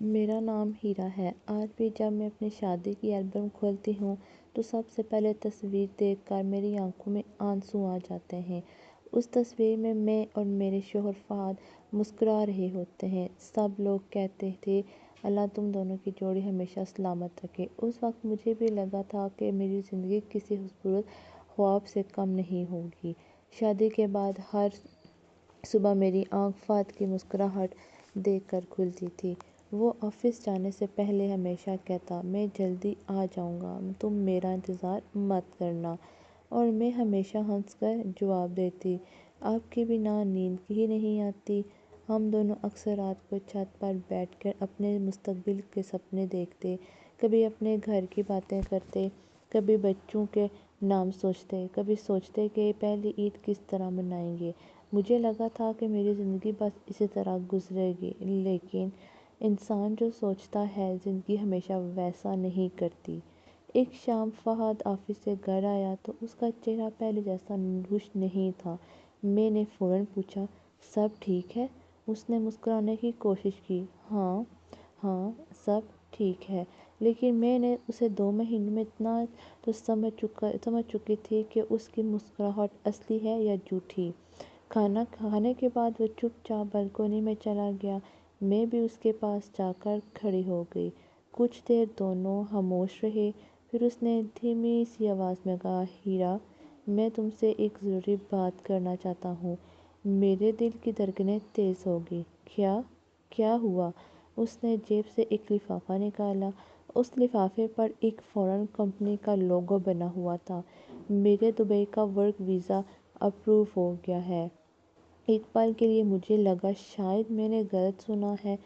میرا نام ہیرا ہے۔ آج بھی جب میں اپنی شادی کی البم کھولتی ہوں تو سب سے پہلے تصویر دیکھ کر میری آنکھوں میں آنسو آ جاتے ہیں۔ اس تصویر میں اور میرے شوہر فہد مسکرا رہے ہوتے ہیں۔ سب لوگ کہتے تھے اللہ تم دونوں کی جوڑی ہمیشہ سلامت رکھے۔ اس وقت مجھے بھی لگا تھا کہ میری زندگی کسی خوبصورت خواب سے کم نہیں ہوگی۔ شادی کے بعد ہر صبح میری آنکھ فہد کی مسکراہٹ دیکھ کر کھلتی تھی۔ وہ آفس جانے سے پہلے ہمیشہ کہتا میں جلدی آ جاؤں گا، تم میرا انتظار مت کرنا، اور میں ہمیشہ ہنس کر جواب دیتی آپ کے بنا نیند ہی نہیں آتی۔ ہم دونوں اکثر رات کو چھت پر بیٹھ کر اپنے مستقبل کے سپنے دیکھتے، کبھی اپنے گھر کی باتیں کرتے، کبھی بچوں کے نام سوچتے، کبھی سوچتے کہ پہلی عید کس طرح منائیں گے۔ مجھے لگا تھا کہ میری زندگی بس اسی طرح گزرے گی، لیکن انسان جو سوچتا ہے زندگی ہمیشہ ویسا نہیں کرتی۔ ایک شام فہد آفس سے گھر آیا تو اس کا چہرہ پہلے جیسا خوش نہیں تھا۔ میں نے فوراً پوچھا سب ٹھیک ہے؟ اس نے مسکرانے کی کوشش کی ہاں سب ٹھیک ہے، لیکن میں نے اسے 2 مہینوں میں اتنا تو سمجھ چکی تھی کہ اس کی مسکراہٹ اصلی ہے یا جھوٹی۔ کھانا کھانے کے بعد وہ چپ چاپ بالکونی میں چلا گیا۔ میں بھی اس کے پاس جا کر کھڑی ہو گئی۔ کچھ دیر دونوں خاموش رہے، پھر اس نے دھیمی سی آواز میں کہا ہیرا میں تم سے ایک ضروری بات کرنا چاہتا ہوں۔ میرے دل کی دھڑکنیں تیز ہو گئیں۔ کیا ہوا؟ اس نے جیب سے ایک لفافہ نکالا۔ اس لفافے پر ایک فارن کمپنی کا لوگو بنا ہوا تھا۔ میرے دبئی کا ورک ویزا اپروو ہو گیا ہے۔ ایک پل کے لیے مجھے لگا شاید میں نے غلط سنا ہے،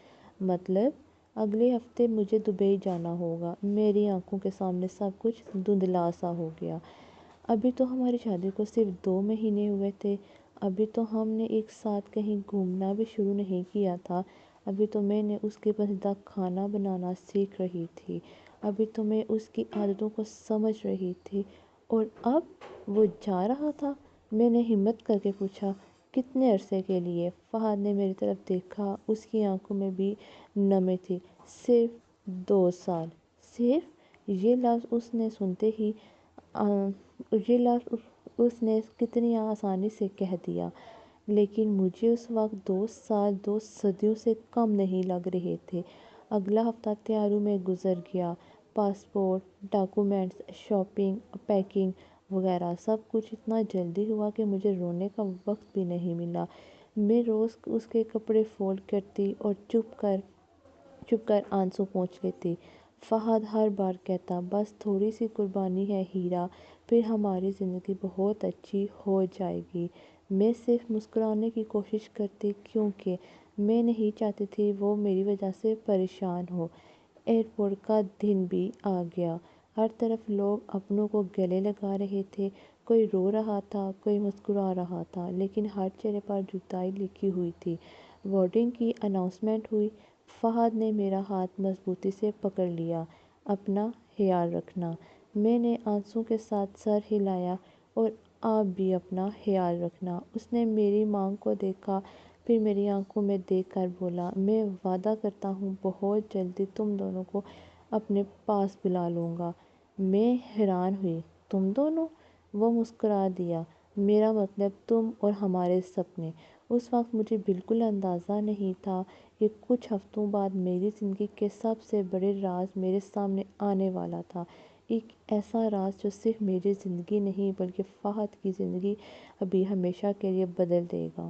مطلب اگلے ہفتے مجھے دبئی جانا ہوگا۔ میری آنکھوں کے سامنے سب کچھ دھندلا سا ہو گیا۔ ابھی تو ہماری شادی کو صرف 2 مہینے ہوئے تھے، ابھی تو ہم نے ایک ساتھ کہیں گھومنا بھی شروع نہیں کیا تھا، ابھی تو میں نے اس کی پسندیدہ کھانا بنانا سیکھ رہی تھی، ابھی تو میں اس کی عادتوں کو سمجھ رہی تھی، اور اب وہ جا رہا تھا۔ میں نے ہمت کر کے پوچھا کتنے عرصے کے لیے؟ فہد نے میری طرف دیکھا، اس کی آنکھوں میں بھی نمی تھی۔ صرف 2 سال۔ صرف؟ یہ لفظ اس نے کتنی آسانی سے کہہ دیا، لیکن مجھے اس وقت 2 سال 2 صدیوں سے کم نہیں لگ رہے تھے۔ اگلا ہفتہ تیاریوں میں گزر گیا۔ پاسپورٹ، ڈاکومنٹس، شاپنگ، پیکنگ وغیرہ سب کچھ اتنا جلدی ہوا کہ مجھے رونے کا وقت بھی نہیں ملا۔ میں روز اس کے کپڑے فولڈ کرتی اور چپ کر آنسو پوچھ لیتی۔ فہد ہر بار کہتا بس تھوڑی سی قربانی ہے ہیرا، پھر ہماری زندگی بہت اچھی ہو جائے گی۔ میں صرف مسکرانے کی کوشش کرتی کیونکہ میں نہیں چاہتی تھی وہ میری وجہ سے پریشان ہو۔ ایئرپورٹ کا دن بھی آ گیا۔ ہر طرف لوگ اپنوں کو گلے لگا رہے تھے، کوئی رو رہا تھا، کوئی مسکرا رہا تھا، لیکن ہر چہرے پر جدائی لکھی ہوئی تھی۔ بورڈنگ کی اناؤنسمنٹ ہوئی۔ فہد نے میرا ہاتھ مضبوطی سے پکڑ لیا۔ اپنا خیال رکھنا۔ میں نے آنسوؤں کے ساتھ سر ہلایا۔ اور آپ بھی اپنا خیال رکھنا۔ اس نے میری مانگ کو دیکھا، پھر میری آنکھوں میں دیکھ کر بولا میں وعدہ کرتا ہوں بہت جلدی تم دونوں کو اپنے پاس بلا لوں گا۔ میں حیران ہوئی تم دونوں؟ وہ مسکرا دیا میرا مطلب تم اور ہمارے سپنے۔ اس وقت مجھے بالکل اندازہ نہیں تھا کہ کچھ ہفتوں بعد میری زندگی کے سب سے بڑے راز میرے سامنے آنے والا تھا۔ ایک ایسا راز جو صرف میری زندگی نہیں بلکہ فہد کی زندگی ابھی ہمیشہ کے لیے بدل دے گا۔